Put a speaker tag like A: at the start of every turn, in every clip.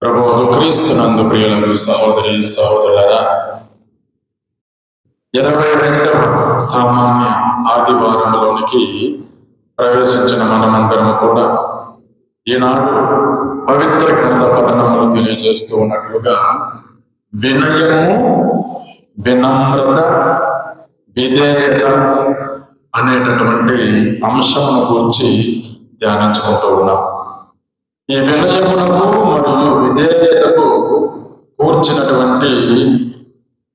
A: ప్రభువు క్రీస్తునందు ప్రియులకు సహోదరి సహోదరులారా, 22వ సామాన్య ఆదివారంలోనికి ప్రవేశించిన మనమందరం కూడా ఈనాడు పవిత్ర గ్రంథ పఠనములు తెలియజేస్తూ ఉన్నట్లుగా వినయము, వినమ్రత, విధేయత అనేటటువంటి అంశమును గురించి ధ్యానించుకుంటూ ఉన్నాం. ఈ వినయమునకు మరియు విధేయతకు కూర్చినటువంటి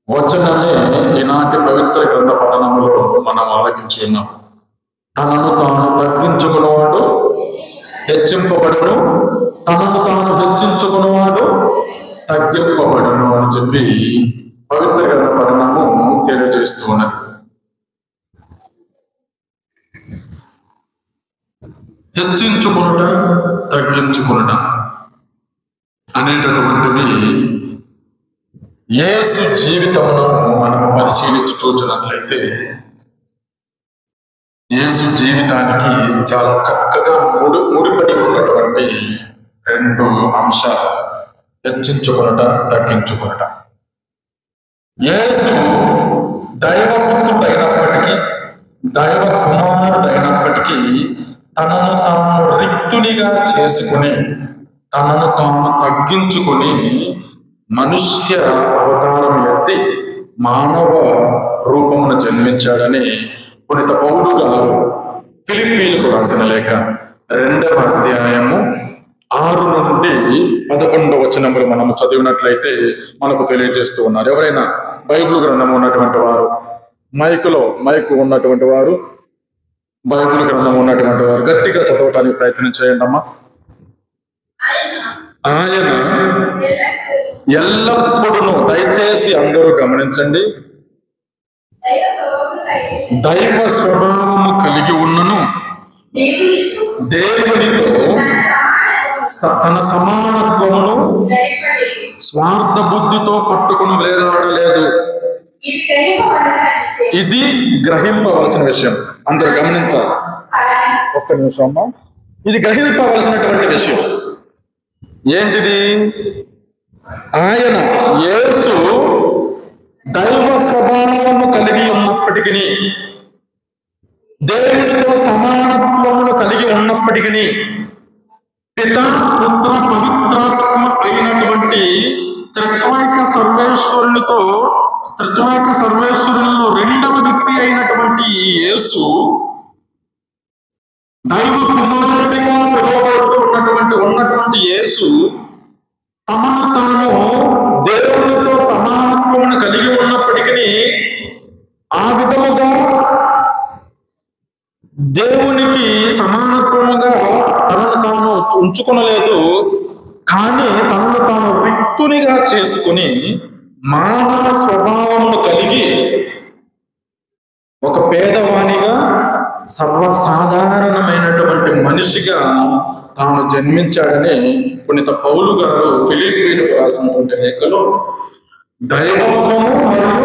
A: వచనమే ఈనాటి పవిత్ర గ్రంథ పఠనములో మనం ఆలకించి ఉన్నాం. తనను తాను తగ్గించుకున్నవాడు హెచ్చింపబడును, తనను తాను హెచ్చించుకున్నవాడు తగ్గింపబడును అని చెప్పి పవిత్ర గ్రంథ పఠనము తెలియజేస్తూ ఉన్నది. హెచ్చించుకునుట, తగ్గించుకునుట అనేటటువంటివి యేసు జీవితమును మనం పరిశీలించి చూచినట్లయితే యేసు జీవితానికి చాలా చక్కగా ముడిపడి ఉన్నటువంటి రెండు అంశాలు: హెచ్చించుకునుట, తగ్గించుకునుట. యేసు దైవపుత్రుడైనప్పటికీ, దైవ కుమారుడైనప్పటికీ తనను తాను రిక్తునిగా చేసుకుని, తనను తాను తగ్గించుకుని మనుష్య అవతారం ఎత్తి మానవ రూపమును జన్మించాడని పునీత పౌలు గారు ఫిలిప్పీలకు రాసిన లేఖ 2వ అధ్యాయము 6 నుండి 11వ వచనములు మనము చదివినట్లయితే మనకు తెలియజేస్తూ ఉన్నారు. ఎవరైనా బైబిల్ గ్రంథం ఉన్నటువంటి వారు, మైకు ఉన్నటువంటి వారు, బైబిల్ గ్రంథం ఉన్నటువంటి వారు గట్టిగా చదవటానికి ప్రయత్నం చేయండి అమ్మా. ఆయన ఎల్లప్పుడూ, దయచేసి అందరూ గమనించండి, దైవ స్వభావము కలిగి ఉన్నను, దేవునితో తన సమానత్వమును స్వార్థ బుద్ధితో పట్టుకుని వేలాడలేదు. ఇది గ్రహింపవలసిన విషయం. అందరూ గమనించాలి. ఒక్క నిమిషం అమ్మా. ఇది గ్రహింపవలసినటువంటి విషయం ఏంటిది? ఆయన యేసు దైవ స్వభావము కలిగి ఉన్నప్పటికీ, దేవునితో సమానత్వమును కలిగి ఉన్నప్పటికీ, పితా పుత్ర పవిత్రాత్మ అయినటువంటి త్రిత్వైక సర్వేశ్వరులలో రెండవ వ్యక్తి అయినటువంటి యేసు దైవ కుమారుడిగా ఉన్నటువంటి యేసు తమను తాను దేవునితో సమానత్వమును కలిగి ఉన్నప్పటికీ ఆ విధముగా దేవునికి సమానత్వముగా తనను తాను ఉంచుకొనలేదు. కానీ తనను తాను రిక్తునిగా చేసుకుని మానవ స్వభావమును కలిగి ఒక పేదవానిగా, సర్వసాధారణమైనటువంటి మనిషిగా తాను జన్మించాడని పునీత పౌలు గారు ఫిలిప్పీలకు రాసినటువంటి లేఖలో దైవత్వము మరియు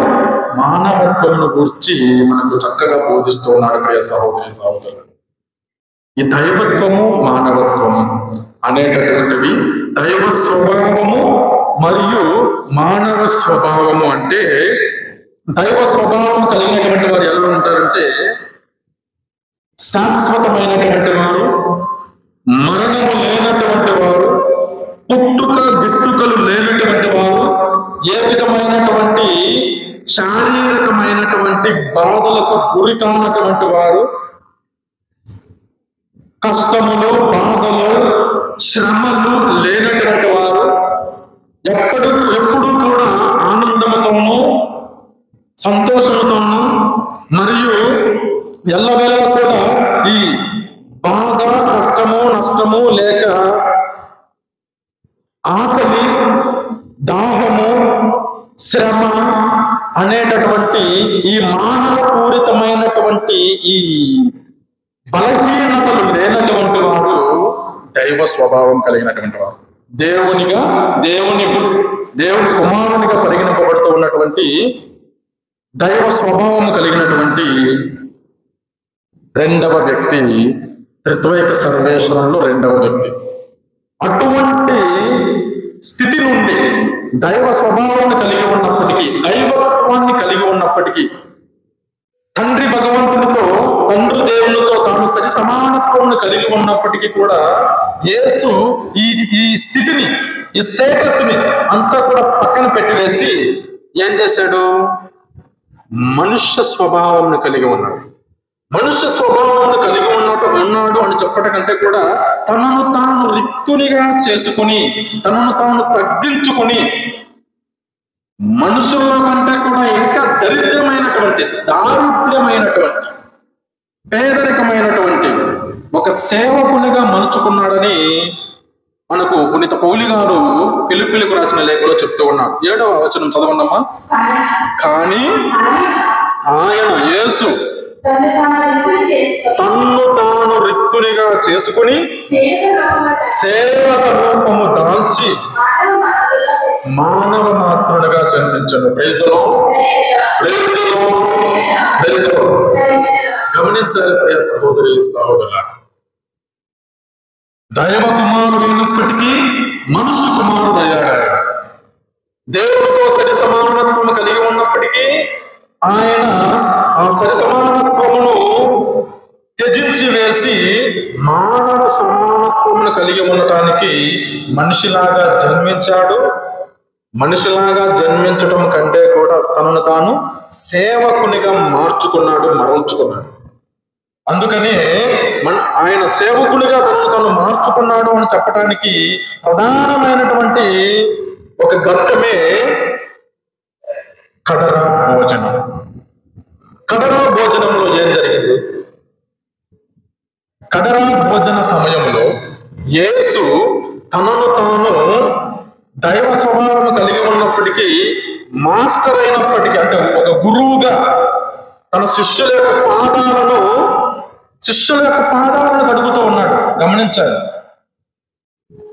A: మానవత్వమును గురించి మనకు చక్కగా బోధిస్తూ ఉన్నారు. ప్రియ సహోదరి సహోదరులు, ఈ దైవత్వము, మానవత్వము అనేటటువంటివి దైవ స్వభావము మరియు మానవ స్వభావము. అంటే దైవ స్వభావం కలిగినటువంటి వారు ఎలా ఉంటారంటే శాశ్వతమైనటువంటి వారు, మరణము లేనటువంటి వారు, పుట్టుక గిట్టుకలు లేనటువంటి వారు, ఏ విధమైనటువంటి శారీరకమైనటువంటి బాధలకు గురి కానటువంటి వారు, కష్టములు, బాధలు, శ్రమలు లేనటువంటి వారు, ఎప్పుడూ కూడా ఆనందముతోనూ సంతోషముతోనూ మరియు ఎల్లవేళ కూడా ఈ బాధ, కష్టము, నష్టము లేక ఆకలి, దాహము, శ్రమ అనేటటువంటి ఈ మానవపూరితమైనటువంటి ఈ బలహీనతలు లేనటువంటి వారు దైవ స్వభావం కలిగినటువంటి వారు. దేవుని కుమారునిగా పరిగణింపబడుతూ ఉన్నటువంటి కలిగినటువంటి దైవ స్వభావం కలిగినటువంటి రెండవ వ్యక్తి, త్రిత్వైక సర్వేశ్వరంలో రెండవ వ్యక్తి. అటువంటి స్థితి నుండి దైవ స్వభావాన్ని కలిగి ఉన్నప్పటికీ, దైవత్వాన్ని కలిగి ఉన్నప్పటికీ, తండ్రి భగవంతునితో, తండ్రి దేవునితో తాను సరి సమానత్వం కలిగి ఉన్నప్పటికీ కూడా యేసు ఈ స్థితిని, ఈ స్టేటస్ ని అంతా కూడా పక్కన పెట్టివేసి ఏం చేశాడు? మనుష్య స్వభావాన్ని కలిగి ఉన్నాడు. మనుష్య స్వభావాన్ని కలిగి ఉన్నాడు అని చెప్పడం కంటే కూడా తనను తాను రిక్తునిగా చేసుకుని, తనను తాను తగ్గించుకుని, మనుషుల్లో కంటే కూడా ఇంకా దారిద్ర్యమైనటువంటి, పేదరికమైనటువంటి ఒక సేవకునిగా మలుచుకున్నాడని మనకు పునీత పౌలు గారు ఫిలిప్పీలకు రాసిన లేఖలో చెప్తూ ఉన్నారు. 7వ వచనం చదవండమ్మా. కానీ ఆయన యేసు తన్ను తాను రిక్తునిగా చేసుకుని సేవక రూపము దాల్చి మానవ మాత్రునిగా జన్మించను. Praise the Lord, praise the Lord, praise the Lord. గమనించాలి ప్రియ సహోదరి సహోదరులారా, దైవ కుమారుడైనప్పటికీ మనుష్య కుమారుడు అయ్యాడు. దేవుడితో సరి సమానత్వం కలిగి ఉన్నప్పటికీ ఆయన ఆ సరి సమానత్వమును త్యజించి వేసి మానవ సమానత్వమును కలిగి ఉండటానికి మనిషిలాగా జన్మించాడు. మనిషిలాగా జన్మించడం కంటే కూడా తనను తాను సేవకునిగా మరల్చుకున్నాడు. అందుకని ఆయన సేవకునిగా తనను తాను మార్చుకున్నాడు అని చెప్పడానికి ప్రధానమైనటువంటి ఒక ఘట్టమే కడరా భోజనం. కడరా భోజనంలో ఏం జరిగింది? కడరా భోజన సమయంలో యేసు తనను తాను దైవ స్వభావం కలిగి ఉన్నప్పటికీ, మాస్టర్ అయినప్పటికీ, అంటే ఒక గురువుగా తన శిష్యుల యొక్క పాదాలను కడుగుతూ ఉన్నాడు. గమనించాలి,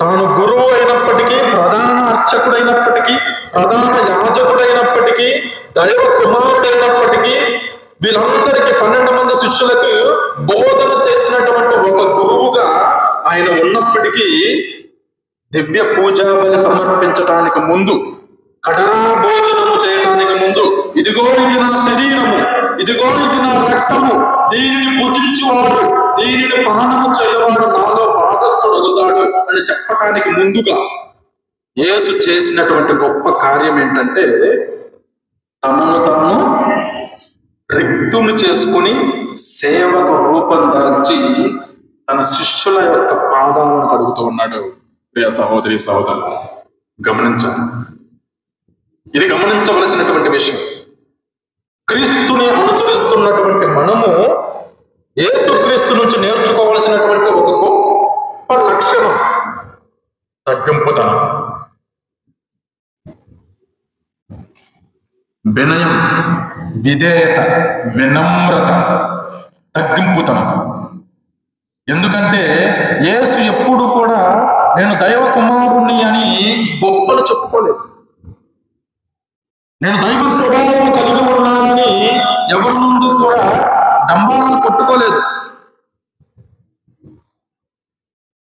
A: తాను గురువు అయినప్పటికీ, ప్రధాన అర్చకుడైనప్పటికీ, ప్రధాన యాజకుడైనప్పటికీ, దైవ కుమారుడైనప్పటికీ, వీళ్ళందరికీ 12 మంది శిష్యులకు బోధన చేసినటువంటి ఒక గురువుగా ఆయన ఉన్నప్పటికీ, దివ్య పూజా బలి సమర్పించడానికి ముందు, కడరా భోజనము చేయడానికి ముందు, ఇదిగో ఇది నా శరీరము, ఇదిగో ఇది నా రక్తము, దీనిని పూజించువాడు, దీనిని పానము చేయవాడు నాలో భాగస్థుడు అవుతాడు అని చెప్పటానికి ముందుగా యేసు చేసినటువంటి గొప్ప కార్యం ఏంటంటే, తనను తాను రిక్తును చేసుకుని సేవక రూపం దాల్చి తన శిష్యుల యొక్క పాదాలను కడుగుతూ ఉన్నాడు. ప్రియ సహోదరి సహోదరులు, గమనించాలి, ఇది గమనించవలసినటువంటి విషయం. క్రీస్తుని అనుసరిస్తున్నటువంటి మనము యేసుక్రీస్తు నుంచి నేర్చుకోవలసినటువంటి ఒక గొప్ప లక్షణం తగ్గింపుతనం, వినయం, విధేయత, వినమ్రత, తగ్గింపుతనం. ఎందుకంటే యేసు ఎప్పుడు కూడా నేను దైవ కుమారుణ్ణి అని గొప్పలు చెప్పుకోలేదు. నేను దైవ స్వభావం కలిగి ఉన్నానని ఎవరి ముందు కూడా డంబాలను కొట్టుకోలేదు.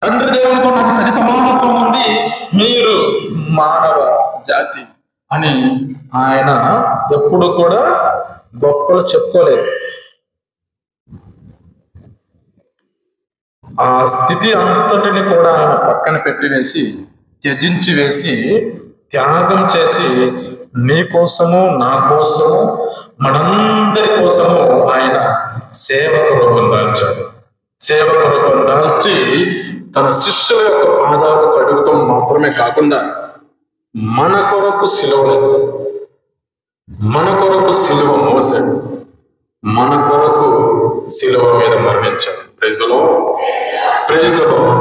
A: తండ్రి దేవునితో నాకు సరి సమానత్వం ఉంది, మీరు మానవ జాతి అని ఆయన ఎప్పుడు కూడా గొప్పలు చెప్పుకోలేదు. ఆ స్థితి అంతటిని కూడా ఆయన పక్కన పెట్టివేసి, త్యజించి వేసి, త్యాగం చేసి, నీ కోసము, నా కోసము, మనందరి కోసము ఆయన సేవక రూపం దాల్చాడు. సేవక రూపం దాల్చి తన శిష్యుల యొక్క పాదాలు కడుగుతాం మాత్రమే కాకుండా మన కొరకు సిలువలెత్తాడు, మన కొరకు సిలువ మోసాడు, మన కొరకు సిలువ మీద మరణించాడు. Praise the Lord, praise the Lord,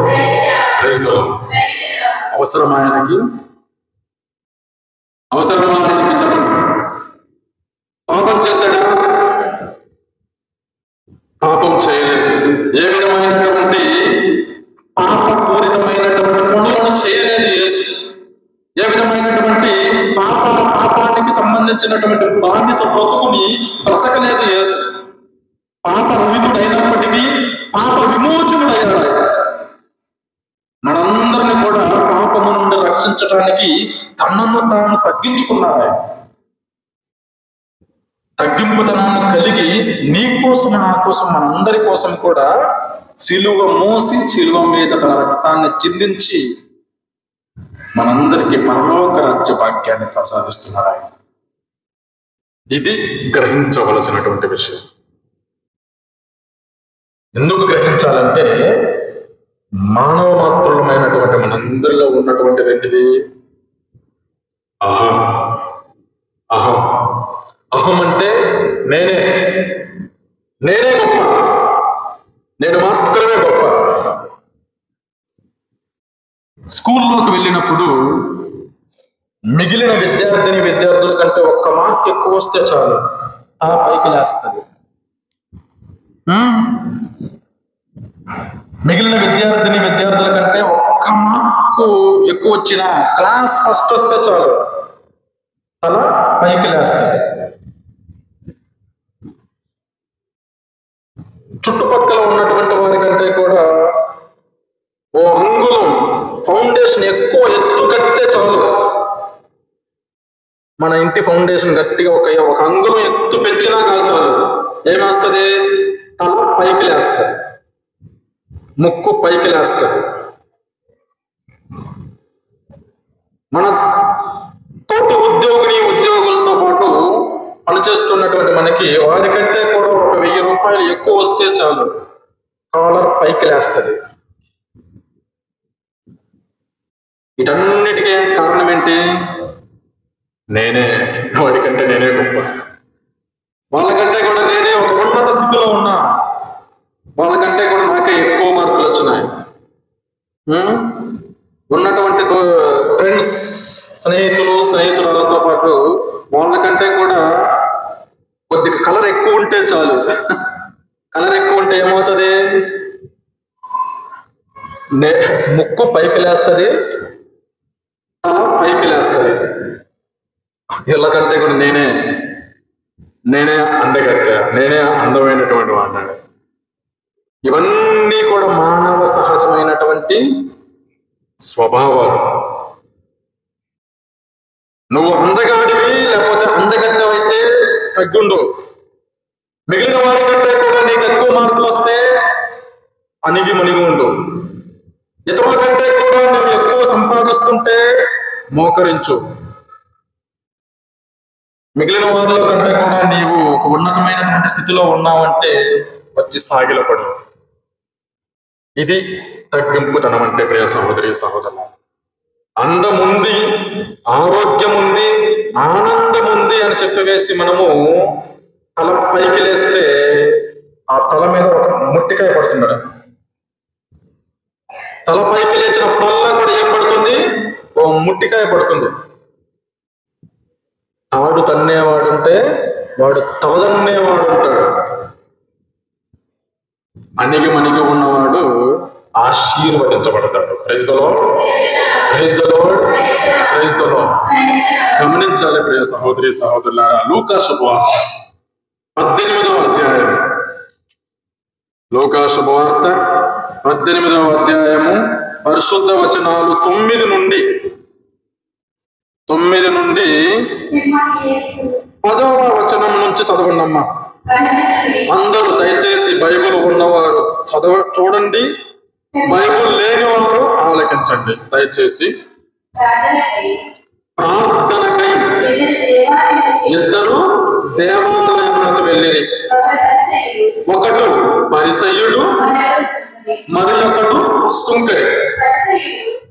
A: praise the Lord. అవసరం ఆయనకి చెప్పండి. పాపం చేశాడా? పాపం చేయలేదు. ఏ విధమైనటువంటి పాపపూరితమైనటువంటి పనులను చేయలేదు యేసు. ఏ విధమైనటువంటి పాపానికి సంబంధించి సంబంధించినటువంటి బానిస బ్రతుకుని బ్రతకలేదు యేసు. పాప రహితుడైనప్పటికీ పాప విమోచకుడయ్యాడు ఆయన. మనందరిని కూడా పాపము నుండి రక్షించడానికి తనను తాను తగ్గించుకున్నాడు ఆయన. తగ్గింపుతనాన్ని కలిగి నీ కోసం నా కోసం మనందరి కోసం కూడా సిలువ మోసి సిలువ మీద తన రక్తాన్ని చిందించి మనందరికీ పరలోక రాజ్య భాగ్యాన్ని ప్రసాదిస్తున్నాడు ఆయన. ఇది గ్రహించవలసినటువంటి విషయం. ఎందుకు గ్రహించాలంటే మానవ మాత్రులమైనటువంటి మనందరిలో ఉన్నటువంటిది ఏంటిది? అహం. అహం అహం అంటే నేనే గొప్ప, నేను మాత్రమే గొప్ప. స్కూల్లోకి వెళ్ళినప్పుడు మిగిలిన విద్యార్థుల కంటే ఒక్క మార్క్ ఎక్కువ వస్తే చాలు ఆ పైకి లేస్తుంది. మిగిలిన విద్యార్థుల కంటే ఒక్క మార్కు ఎక్కువ వచ్చిన క్లాస్ ఫస్ట్ వస్తే చాలు తల పైకి లేస్తుంది. చుట్టుపక్కల ఉన్నటువంటి వారి కంటే కూడా ఓ అంగుళం ఫౌండేషన్ ఎక్కువ ఎత్తు కట్టితే చాలు, మన ఇంటి ఫౌండేషన్ గట్టిగా ఒక అంగుళం ఎత్తు పెంచినా కాదు చాలు, ఏమేస్తుంది? తల పైకి లేస్తుంది, ముక్కు పైకి లేస్తుంది. మన తోటి ఉద్యోగులతో పాటు పనిచేస్తున్నటువంటి మనకి వారికంటే కూడా ఒక 1000 రూపాయలు ఎక్కువ వస్తే చాలు కాలర్ పైకి లేస్తుంది. వీటన్నిటికీ కారణం ఏంటి? వాడికంటే నేనే గొప్ప, వాళ్ళకంటే కూడా నేనే ఒక ఉన్నత స్థితిలో ఉన్నా, వాళ్ళకంటే కూడా నాకే ఎక్కువ మార్కులు వచ్చినాయి. ఉన్నటువంటి ఫ్రెండ్స్ స్నేహితులతో పాటు వాళ్ళకంటే కూడా కొద్దిగా కలర్ ఎక్కువ ఉంటే చాలు. కలర్ ఎక్కువ ఉంటే ఏమవుతుంది? ముక్కు పైకి లేస్తుంది, తల పైకి లేస్తుంది. వీళ్ళకంటే కూడా నేనే అందగత్త, నేనే అందమైనటువంటి వాడినాడు. ఇవన్నీ కూడా మానవ సహజమైనటువంటి స్వభావాలు. నువ్వు అందగాడివి లేకపోతే అందగత్తవైతే తగ్గుండు. మిగిలిన వారి కంటే కూడా నీకు ఎక్కువ మార్కులు వస్తే అణిగి మణిగి ఉండు. ఇతరుల కంటే కూడా నువ్వు ఎక్కువ సంపాదిస్తుంటే మోకరించు. మిగిలిన వారిలో కంటే కూడా నీవు ఒక ఉన్నతమైనటువంటి స్థితిలో ఉన్నావంటే వచ్చి సాగిలపడు. ఇది తగ్గింపుతనం అంటే ప్రియ సహోదరి సహోదరులు. అందముంది, ఆరోగ్యం ఉంది, ఆనందం ఉంది అని చెప్పవేసి మనము తల పైకి లేస్తే ఆ తల మీద ఒక ముట్టికాయ పడుతుంది. తల పైకి లేచినప్పుడల్లా కూడా ఏం పడుతుంది? ఓ ముట్టికాయ పడుతుంది. తాడు తన్నేవాడుంటే వాడు తలదన్నేవాడు ఉంటాడు. అణిగి మణిగి ఉన్నవాడు ఆశీర్వదించబడతాడు. Praise the Lord, praise the Lord, praise the Lord. గమనించాలి ప్రియ సహోదరి సహోదరులారా. లూకా శుభవార్త 18వ అధ్యాయం, లూకా శుభవార్త 18వ అధ్యాయము పరిశుద్ధ వచనాలు 9 నుండి 10వ వచనం నుంచి చదవండమ్మా. అందరూ దయచేసి బైబిల్ ఉన్నవారు చూడండి, బైబిల్ లేనివారు ఆలకించండి. దయచేసి ప్రార్థనకై ఇద్దరు దేవాలయములకు వెళ్ళిరి. ఒకడు పరిసయ్యుడు, మరి ఒకడు సుంకరి.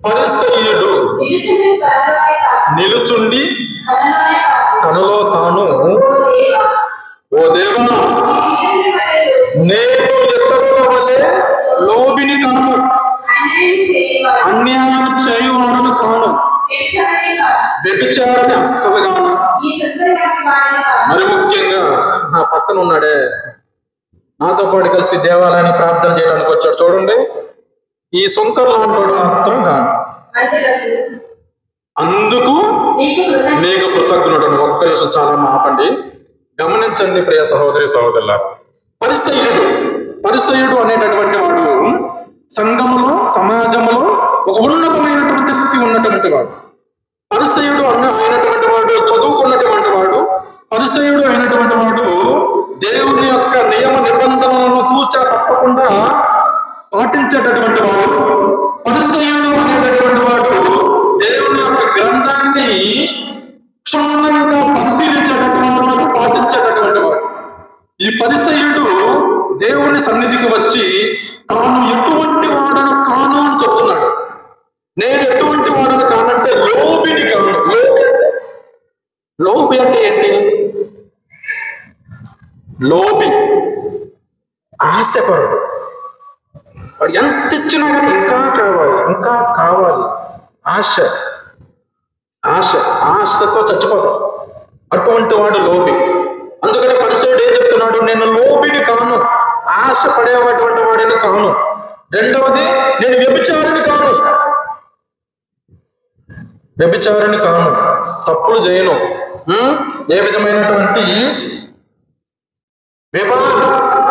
A: పరిసయ్యుడు నిలుచుండి తనలో తాను, ఓ దేవా, నేను ఇతరుల వలె లోబిని కాను, అన్యాయం చేయువాడను కాను, వ్యభిచారిని అస్సలు కాను. మరి ముఖ్యంగా నా పక్కన ఉన్నాడే, నాతో పాటు కలిసి దేవాలయాన్ని ప్రార్థన చేయడానికి వచ్చాడు చూడండి, ఈ సుంకర్ లాంటి మాత్రం కాను. అందుకు నీకు కృతజ్ఞుడు. ఒక్క నిమిషం చాలా మాపండి, గమనించండి ప్రియ సహోదరి సహోదరులారా. పరిసయ్యుడు అనేటటువంటి వాడు సంఘములో, సమాజంలో ఒక ఉన్నతమైనటువంటి స్థితి ఉన్నటువంటి వాడు. పరిసయ్యుడు అయినటువంటి వాడు చదువుకున్నటువంటి వాడు. పరిసయ్యుడు అయినటువంటి వాడు దేవుని యొక్క నియమ నిబంధనలను తూచా తప్పకుండా పాటించేటటువంటి వాడు. పరిసయ్యుడు అనేటటువంటి వాడు దేవుని యొక్క గ్రంథాన్ని క్షుణ్ణంగా పరిశీలించేటటువంటి వాడు, పాటించేటటువంటి వాడు. ఈ పరిసయ్యుడు దేవుని సన్నిధికి వచ్చి తాను ఎటువంటి వాడను కాను అని చెప్తున్నాడు. నేను ఎటువంటి వాడను కానంటే లోబిని కాను. లోబి అంటే ఏంటి? లోబి ఆశపరుడు. వాడు ఎంత ఇచ్చినా కానీ ఇంకా కావాలి, ఇంకా కావాలి. ఆశతో చచ్చిపోతాం. అటువంటి వాడు లోబి. అందుకని పరిసయ్యుడు ఏం చెప్తున్నాడు? నేను లోబిని కాను, ఆశ పడేటువంటి వాడిని కాను. రెండవది, నేను వ్యభిచారిని కాను, తప్పులు చేయను. ఏ విధమైనటువంటి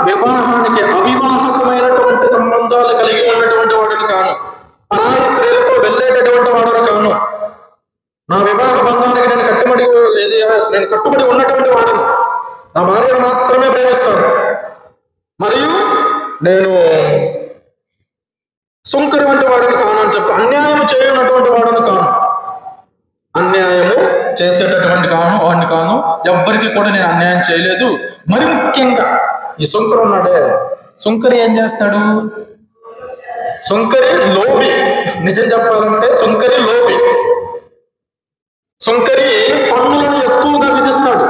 A: వివాహానికి అవివాహకమైనటువంటి సంబంధాలు కలిగి ఉన్నటువంటి వాడిని కాను. పరాయి స్త్రీలతో వెళ్ళేటటువంటి వాడిని కాను. నా వివాహ బంధానికి నేను కట్టుబడి ఉన్నటువంటి వాడిని. నా భార్యను మాత్రమే ప్రేమిస్తాను. మరియు నేను సుంకరి వంటి వాడిని కాను అని చెప్పి అన్యాయం చేయనటువంటి వాడిని కాను. అన్యాయము చేసేటటువంటి వాడిని కాను. ఎవ్వరికి కూడా నేను అన్యాయం చేయలేదు. మరి ముఖ్యంగా ఈ సుంకరు ఉన్నాడే, సుంకరి ఏం చేస్తాడు? సుంకరి లోబి. నిజం చెప్పాలంటే సుంకరి లోబి. సుంకరి పన్నులను ఎక్కువగా విధిస్తాడు.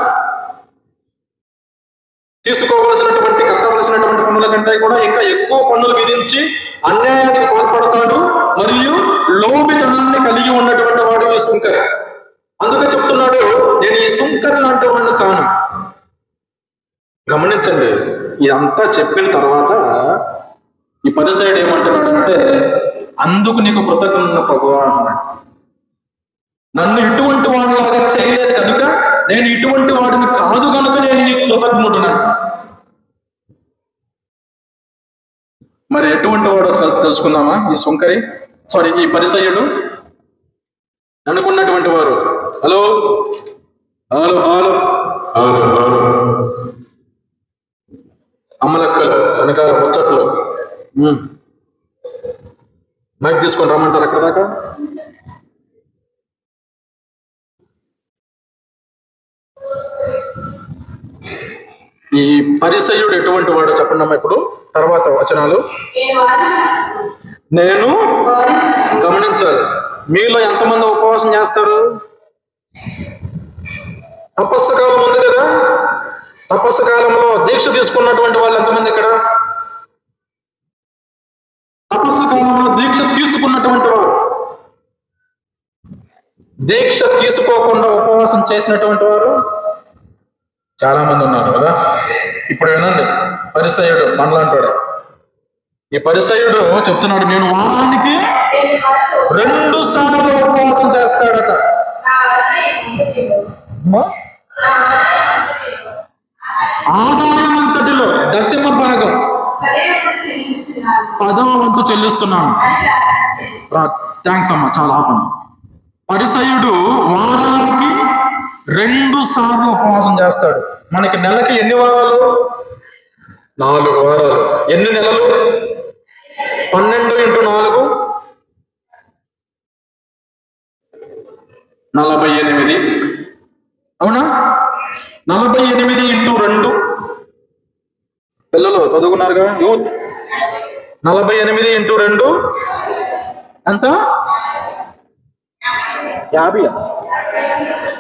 A: కట్టవలసినటువంటి పన్నుల కంటే కూడా ఇంకా ఎక్కువ పన్నులు విధించి అన్యాయానికి పాల్పడతాడు. మరియు లోబితనాన్ని కలిగి ఉన్నటువంటి వాడు ఈ సుంకరి. అందుకే చెప్తున్నాడు, నేను ఈ సుంకరి లాంటి వాడిని కాను. గమనించండి, ఇదంతా చెప్పిన తర్వాత ఈ పరిసయ్యుడు ఏమంటున్నాడు అంటే, అందుకు నీకు కృతజ్ఞత ప్రభువా అన్నాడు. నన్ను ఇటువంటి వాడిలాగా చేయలేదు కనుక, నేను ఇటువంటి వాడిని కాదు కనుక నేను నీకు కృతజ్ఞుడునంట. మరి ఎటువంటి వాడు తెలుసుకుందామా? ఈ పరిసయ్యుడు అనుకున్నటువంటి వారు. హలో అమ్మలక్కలు వెనకాల ముచ్చట్లు మైక్ తీసుకొని రమ్మంటారు ఎక్కడ దాకా. ఈ పరిసయ్యుడు ఎటువంటి వాడు చెప్పండి అమ్మా. ఇప్పుడు తర్వాత వచనాలు నేను గమనించాలి. మీలో ఎంతమంది ఉపవాసం చేస్తారు? తపస్సు కాలం ఉంది కదా, తపస్సు కాలంలో దీక్ష తీసుకున్నటువంటి వాళ్ళు ఎంతమంది ఇక్కడ? తపస్సు కాలంలో దీక్ష తీసుకున్నటువంటి వారు, దీక్ష తీసుకోకుండా ఉపవాసం చేసినటువంటి వారు చాలా మంది ఉన్నారు కదా. ఇప్పుడు వినండి, పరిసయ్యుడు మనలాంటాడు. ఈ పరిసయ్యుడు చెప్తున్నాడు, నేను వారానికి 2 సార్లు ఉపవాసం చేస్తాడట. ఆదాయం అంతటిలో 10వ భాగం 10వ వంతు చెల్లిస్తున్నాను. థ్యాంక్స్ అమ్మా, చాలా ఆపండి. పరిసయ్యుడు వారానికి 2 సార్లు ఉపవాసం చేస్తాడు. మనకి నెలకి ఎన్ని వారాలు? 4 వారాలు. ఎన్ని నెలలు? 12 × 4 48. అవునా? 48 × 2 పిల్లలు చదువుకున్నారుగా, యూత్. 48 × 2 ఎంత? 50,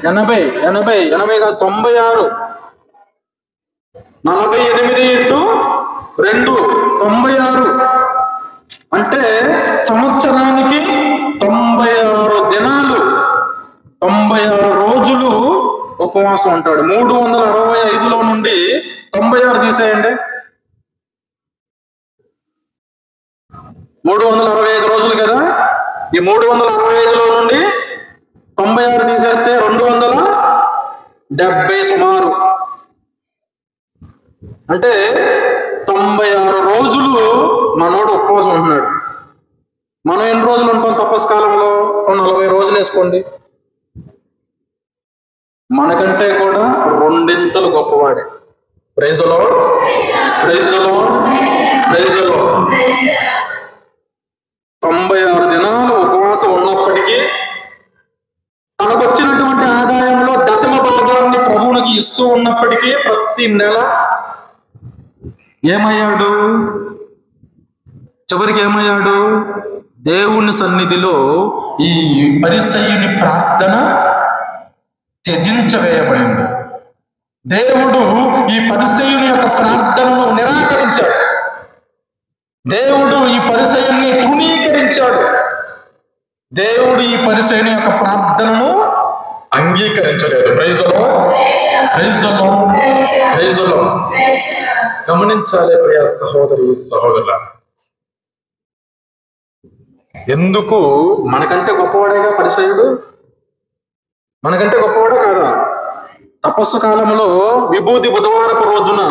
A: 80, 80 కాదు, 96. 48 × 2 96. అంటే సంవత్సరానికి 96 దినాలు, 96 రోజులు ఉపవాసం ఉంటాడు. 365లో నుండి 96 తీసేయండి. 365 రోజులు కదా. ఈ 365లో నుండి 96 తీసేస్తే 270 సుమారు. అంటే 96 రోజులు మనోడు ఉపవాసం ఉంటున్నాడు. మనం ఎన్ని రోజులు ఉంటాం తపస్సు కాలంలో? 40 రోజులు వేసుకోండి. మనకంటే కూడా రెండింతలు గొప్పవాడే. Praise the Lord, praise the Lord, praise the Lord. 96 దినాలు ఉపవాసం ఉన్నప్పటికీ తనకు వచ్చినటువంటి ఆదాయంలో దశమ భాగాన్ని ప్రభువునికి ఇస్తూ ఉన్నప్పటికీ ప్రతి నెల ఏమయ్యాడు? చివరికి ఏమయ్యాడు? దేవుని సన్నిధిలో ఈ పరిసయ్యుని ప్రార్థన త్యజించవేయబడింది. దేవుడు ఈ పరిసయ్యుని యొక్క ప్రార్థనను నిరాకరించాడు. దేవుడు ఈ పరిసయ్యుని తృణీకరించాడు. దేవుడు ఈ పరిసయ్యుని యొక్క ప్రార్థనను అంగీకరించలేదు. Praise the Lord, praise the Lord, praise the Lord. గమనించాలి ప్రియ సహోదరి సహోదరులారా. ఎందుకు? మనకంటే గొప్పవాడేగా పరిసయ్యుడు. మనకంటే గొప్పవాడే కాదా? తపస్సు కాలంలో విభూది బుధవారపు రోజున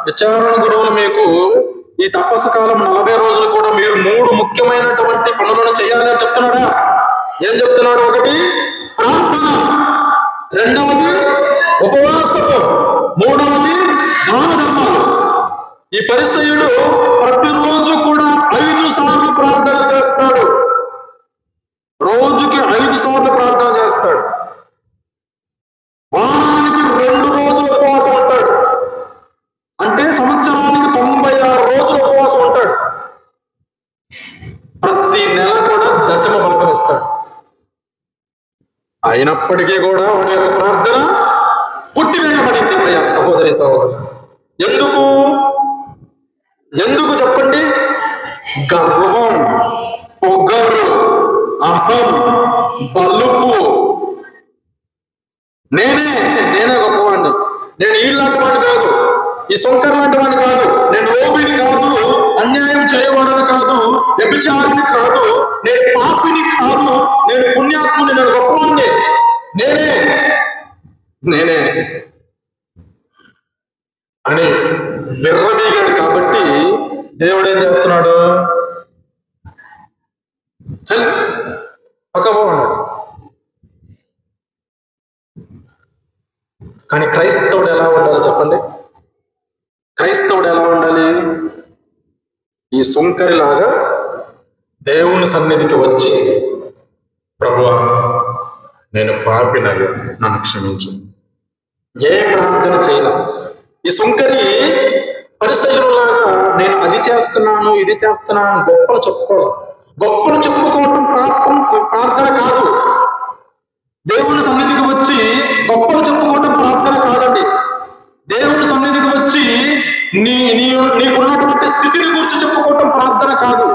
A: విచారణ గురువులు మీకు ఈ తపస్సు కాలం 40 రోజులు కూడా మీరు 3 ముఖ్యమైనటువంటి పనులను చేయాలి అని చెప్తున్నాడా? ఏం చెప్తున్నాడు? ఒకటి ప్రార్థన, రెండవది ఉపవాసము, మూడవది దాన ధర్మాలు. ఈ పరిసయ్యుడు ప్రతిరోజు కూడా 5 సార్లు ప్రార్థన చేస్తాడు. రోజుకి 5 సార్లు ప్రార్థన చేస్తాడు. వారానికి 2 రోజులు ఉపవాసం ఉంటాడు. అంటే సంవత్సరానికి 96 రోజులు ఉపవాసం ఉంటాడు. ప్రతి నెల కూడా దశమ భాగం ఇస్తాడు. అయినప్పటికీ కూడా వాడి యొక్క ప్రార్థన కొట్టివేయబడింది. ప్రియ సహోదరి సహోదరు, ఎందుకు చెప్పండి? గర్వం, పొగరు, అహం, బలుపు. నేనే గొప్పవాడిని, నేను వీళ్ళలాంటి వాడిని కాదు, ఈ సొంకర్ లాంటి వాడిని కాదు, నేను లోబిని కాదు, అన్యాయం చేయవాడని కాదు, వ్యభిచారిని కాదు, నేను పాపిని కాదు, నేను పుణ్యాత్ముని, నేను గొప్పవాడిని, నేనే అని విర్రవీగాడు. కాబట్టి దేవుడు ఏం చేస్తున్నాడు? చల్ పక్కపోన్నాడు. కానీ క్రైస్తవుడు ఎలా ఉండాలో చెప్పండి? క్రైస్తవుడు ఎలా ఉండాలి? ఈ సుంకరిలాగా దేవుని సన్నిధికి వచ్చి, ప్రభువా నేను పాపినయ్యా, నన్ను క్షమించు. ఏ ప్రార్థన చేయాల? ఈ సుంకరి పరిసయ్యులాగా నేను అది చేస్తున్నాను, ఇది చేస్తున్నాను గొప్పలు చెప్పుకోవడం ప్రార్థన కాదు. దేవుని సన్నిధికి వచ్చి గొప్పలు చెప్పుకోవడం ప్రార్థన కాదండి. దేవుని సన్నిధికి వచ్చి నీకున్నటువంటి స్థితిని గురించి చెప్పుకోవటం ప్రార్థన కాదు.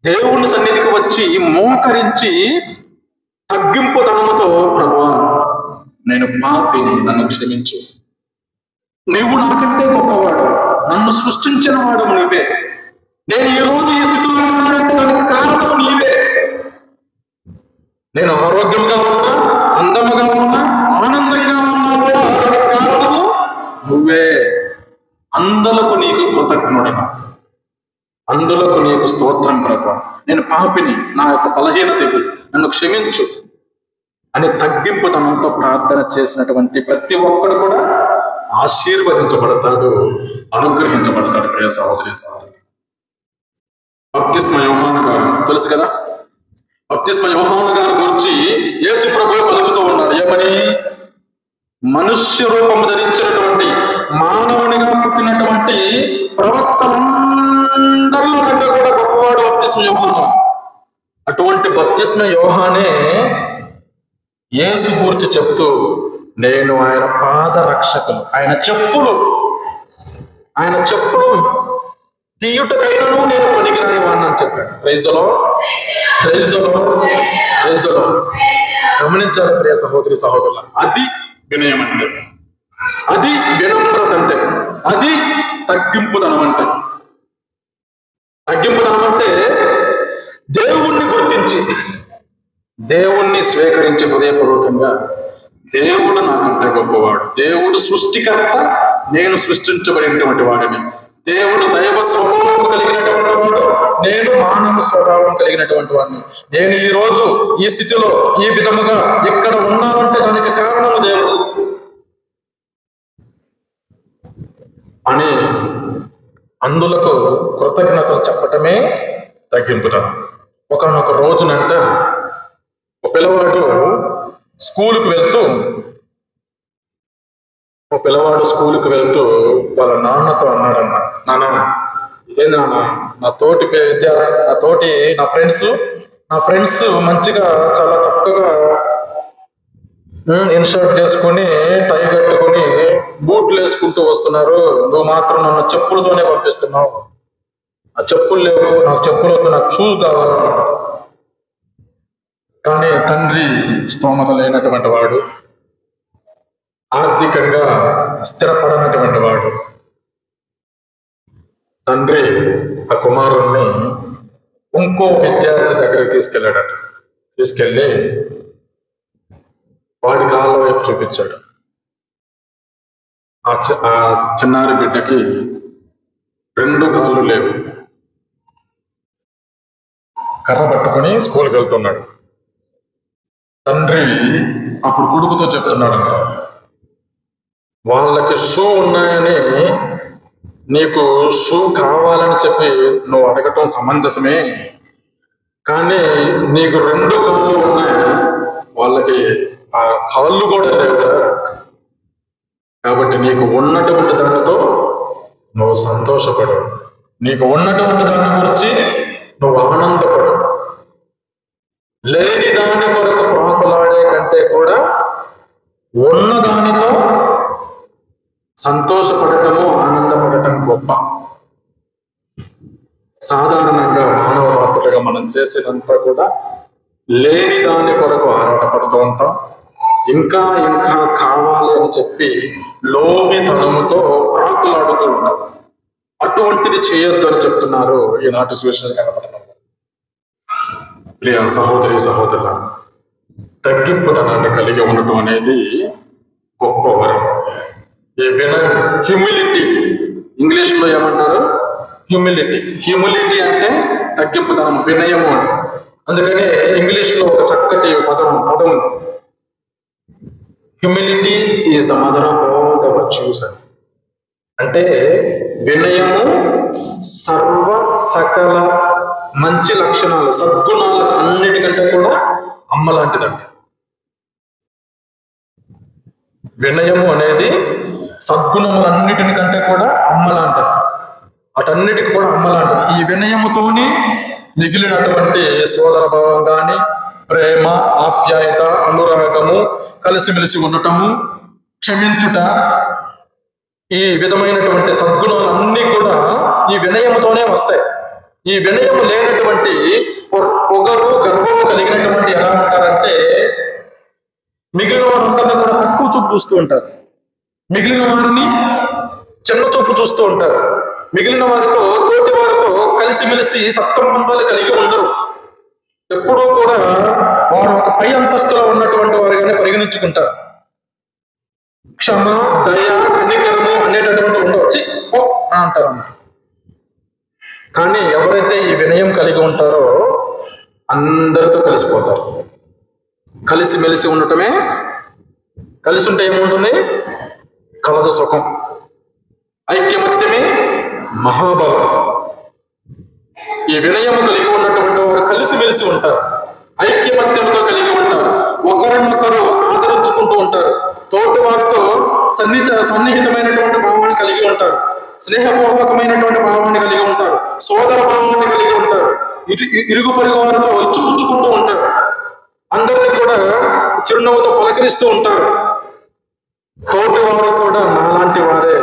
A: దేవుని సన్నిధికి వచ్చి మోకరించి తగ్గింపు తనముతో, ప్రభువా నేను పాపిని, నన్ను క్షమించు. నీవు నాకంటే గొప్పవాడు, నన్ను సృష్టించిన వాడు నీవే. నేను ఈ రోజు ఈ స్థితిలో ఉన్నానంటే దానికి కారణం నీవే. నేను ఆరోగ్యంగా ఉన్నా, అందముగా ఉన్నా, ఆనందంగా ఉన్నా కూడా దానికి కారణము నువ్వే. అందులకు నీకు కృతజ్ఞుడను, అందులకు నీకు స్తోత్రం ప్రభువా. నేను పాపిని, నా యొక్క బలహీనత ఇది, నన్ను క్షమించు అని తగ్గింపు తనంతో ప్రార్థన చేసినటువంటి ప్రతి ఒక్కడు కూడా ఆశీర్వదించబడతాడు, అనుగ్రహించబడతాడు. ప్రియ సహోదరి సహోదరు, బప్తిస్మ యోహాను గారు తెలుసు కదా? బప్తిస్మ యోహాను గారి గురించి యేసు ప్రభువే పలుకుతూ ఉన్నాడు. ఏమని? మనుష్య రూపము ధరించినటువంటి, మానవునిగా పుట్టినటువంటి ప్రవక్తలందరిలో కంటే కూడా గొప్పవాడు బప్తిస్మ యోహాను. అటువంటి బప్తిస్మ యోహానే యేసు గురించి చెప్తూ, నేను ఆయన పాద రక్షకులు, ఆయన చెప్పులు తీయుటకైనను నేను పనికిరాని వాడిని అని చెప్పాడు. Praise the Lord, praise the Lord, praise the Lord. గమనించాలి ప్రియ సహోదరి సహోదరుల, అది వినయం అంటే, అది వినమ్రత అంటే, అది తగ్గింపుతనం అంటే. దేవుణ్ణి గుర్తించి దేవుణ్ణి స్వీకరించి హృదయపూర్వకంగా దేవుడు నాకంటే గొప్పవాడు, దేవుడు సృష్టికర్త, నేను సృష్టించబడినటువంటి వాడిని, దేవుడు దైవ స్వభావం కలిగినటువంటి వాడు, నేను మానవ స్వభావం కలిగినటువంటి వాడిని, నేను ఈ రోజు ఈ స్థితిలో ఈ విధముగా ఇక్కడ ఉన్నానంటే దానికి కారణము దేవుడు అని అందులకు కృతజ్ఞతలు చెప్పటమే తగ్గింపుతాను. ఒకనొక రోజునంట ఒక పిల్లవాడు స్కూలుకు వెళ్తూ వాళ్ళ నాన్నతో అన్నాడన్న, నాన్న ఏంది నాన్న, నా ఫ్రెండ్స్ మంచిగా చాలా చక్కగా ఇన్షర్ట్ చేసుకుని టై కట్టుకుని బూట్లు వేసుకుంటూ వస్తున్నారు, నువ్వు మాత్రం నన్ను చెప్పులతోనే పంపిస్తున్నావు, ఆ చెప్పులు లేవు, నాకు చెప్పులు వద్దు, నాకు షూస్ కావాలన్నాడు. కానీ తండ్రి స్తోమత లేనటువంటి వాడు, ఆర్థికంగా స్థిరపడనటువంటి వాడు. తండ్రి ఆ కుమారుణ్ణి ఇంకో విద్యార్థి దగ్గరికి తీసుకెళ్ళి వాడి కాళ్ళ వైపు చూపించాడు. ఆ చిన్నారి బిడ్డకి 2 కాళ్ళు లేవు, కర్ర పట్టుకుని స్కూల్కి వెళ్తున్నాడు. తండ్రి అప్పుడు కొడుకుతో చెప్తున్నాడంట, వాళ్ళకి షూ ఉన్నాయని నీకు షూ కావాలని చెప్పి నువ్వు అడగటం సమంజసమే, కానీ నీకు 2 కాళ్ళు ఉన్నాయి, వాళ్ళకి ఆ కాళ్ళు కూడా లేవురా, కాబట్టి నీకు ఉన్నటువంటి దానితో నువ్వు సంతోషపడు, నీకు ఉన్నటువంటి దాని గురించి నువ్వు ఆనందపడు, లేని దాని కొరకు ప్రాకులాడే కంటే కూడా ఉన్నదానితో సంతోషపడటము ఆనందపడటం గొప్ప. సాధారణంగా మానవ మాత్రులుగా మనం చేసేదంతా కూడా లేని దాని కొరకు ఆరాటపడుతూ ఉంటాం, ఇంకా ఇంకా కావాలి అని చెప్పి లోభితనముతో ప్రాకులాడుతూ ఉంటాం. అటువంటిది చేయొద్దు అని చెప్తున్నారు ఈనాటి సువిశేష కనపడటం. ప్రియ సహోదరి సహోదరుల, తగ్గింపుతనాన్ని కలిగి ఉండటం అనేది గొప్ప వరం. ఈ హ్యూమిలిటీ, ఇంగ్లీష్లో ఏమంటారు? హ్యూమిలిటీ అంటే తగ్గింపుతనం, వినయము అని. అందుకనే ఇంగ్లీష్లో ఒక చక్కటి పదం ఉంది, humility is the mother of all the virtues అని. అంటే వినయము సర్వ సకల మంచి లక్షణాలు, సద్గుణాలకు అన్నిటికంటే కూడా అమ్మ లాంటిదంట. వినయము అనేది సద్గుణములన్నిటికంటే కూడా అమ్మ లాంటిది, అటన్నిటికి కూడా అమ్మ లాంటిది. ఈ వినయముతోనే మిగిలినటువంటి సోదర భావం కానీ, ప్రేమ, ఆప్యాయత, అనురాగము, కలిసిమెలిసి ఉండటము, క్షమించుట, ఈ విధమైనటువంటి సద్గుణాలన్నీ కూడా ఈ వినయముతోనే వస్తాయి. ఈ వినయము లేనటువంటి పొగరు, గర్వము కలిగినటువంటి ఎలా ఉంటారంటే మిగిలిన వారందరినీ కూడా తక్కువ చూపు చూస్తూ ఉంటారు, మిగిలిన వారిని చిన్న చూపు చూస్తూ ఉంటారు, మిగిలిన వారితో, తోటి వారితో కలిసిమెలిసి సత్సంబంధాలు కలిగి ఉండరు. ఎప్పుడూ కూడా వారు ఒక పై అంతస్తులో ఉన్నటువంటి వారిగానే పరిగణించుకుంటారు. క్షమ, దయ, కనికరము అనేటటువంటి ఉండవచ్చు అంటారు. కానీ ఎవరైతే ఈ వినయం కలిగి ఉంటారో అందరితో కలిసిపోతారు. కలిసిమెలిసి ఉండటమే, కలిసి ఉంటే ఏముంటుంది? కలదు సుఖం. ఐక్యమత్యమే మహాబలం. ఈ వినయము కలిగి ఉన్నటువంటి వారు కలిసిమెలిసి ఉంటారు, ఐక్యమత్యంతో కలిగి ఉంటారు, ఒకరినొకరు ఆదరించుకుంటూ ఉంటారు, తోటి వారితో సన్నిహితమైనటువంటి భావాన్ని కలిగి ఉంటారు, స్నేహపూర్వకమైనటువంటి భావాన్ని కలిగి ఉంటారు, సోదర భావాన్ని కలిగి ఉంటారు, ఇరుగు పొరుగు వారితో ఇచ్చిపుచ్చుకుంటూ ఉంటారు, అందరినీ కూడా చిరునవ్వుతో పలకరిస్తూ ఉంటారు. తోటి వారు కూడా నాలాంటి వారే,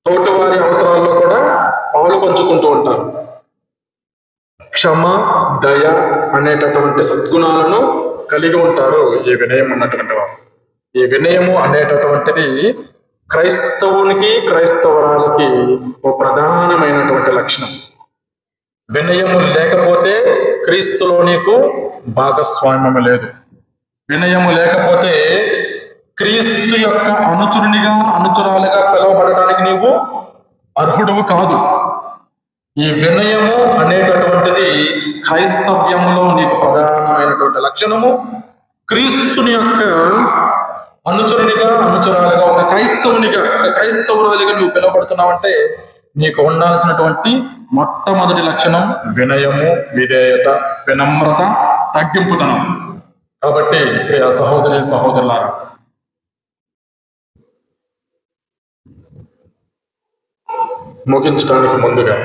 A: తోటి వారి అవసరాల్లో కూడా పాలు పంచుకుంటూ ఉంటారు. క్షమ, దయ అనేటటువంటి సద్గుణాలను కలిగి ఉంటారు ఈ వినయం ఉన్నటువంటి వారు. ఈ వినయము అనేటటువంటిది క్రైస్తవునికి, క్రైస్తవరాలకి ఒక ప్రధానమైనటువంటి లక్షణం. వినయము లేకపోతే క్రీస్తులో నీకు భాగస్వామ్యం లేదు. వినయము లేకపోతే క్రీస్తు యొక్క అనుచరురాలుగా పిలువబడడానికి నీవు అర్హుడువు కాదు. ఈ వినయము అనేటటువంటిది క్రైస్తవ్యములో నీకు ప్రధానమైనటువంటి లక్షణము. క్రీస్తుని యొక్క అనుచరురాలుగా ఒక క్రైస్తవురాలిగా నువ్వు పిలువబడుతున్నావంటే నీకు ఉండాల్సినటువంటి మొట్టమొదటి లక్షణం వినయము, విధేయత, వినమ్రత, తగ్గింపుతనం. కాబట్టి ప్రియ సహోదరి సహోదరులారా, ముగించడానికి ముందుగా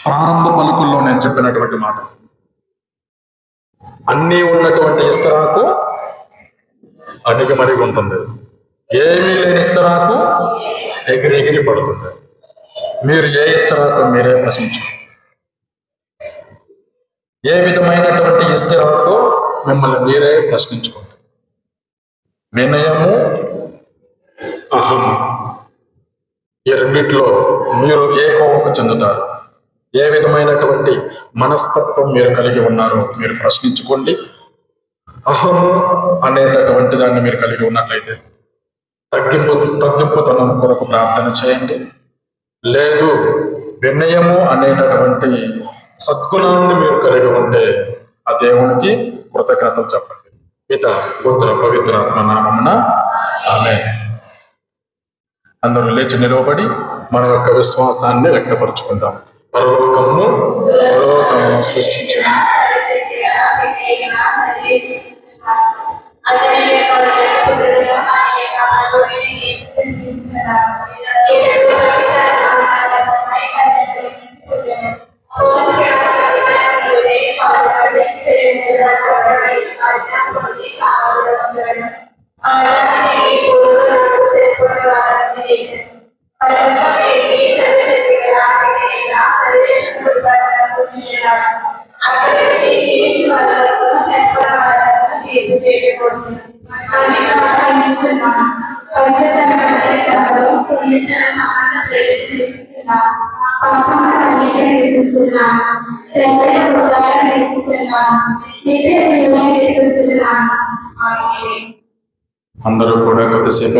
A: ప్రారంభ పలుకుల్లో నేను చెప్పినటువంటి మాట, అన్నీ ఉన్నటువంటి ఇస్తరాకు అణిగిమణిగి ఉంటుంది, ఏమీ లేని ఇస్తరాకు ఎగిరి పడుతుంది. మీరు ఏ ఇస్తరాకు మీరే ప్రశ్నించండి. ఏ విధమైనటువంటి ఇస్తరాకు మిమ్మల్ని మీరే ప్రశ్నించుకోండి. వినయము, అహము, ఈ రెండిట్లో మీరు ఏ కోవకు చెందుతారు, ఏ విధమైనటువంటి మనస్తత్వం మీరు కలిగి ఉన్నారో మీరు ప్రశ్నించుకోండి. అహము అనేటటువంటి దాన్ని మీరు కలిగి ఉన్నట్లయితే తగ్గింపుతనం కొరకు ప్రార్థన చేయండి. లేదు, వినయము అనేటటువంటి సద్గుణాన్ని మీరు కలిగి ఉంటే ఆ దేవునికి కృతజ్ఞతలు చెప్పండి. పితా, పుత్ర, పవిత్రాత్మ నామమున ఆమేన్. అందరూ లేచి నిలవబడి మన యొక్క విశ్వాసాన్ని వ్యక్తపరుచుకుందాం. పరలోకమును సృష్టించిన అందరూ కూడా కొద్దిసేపు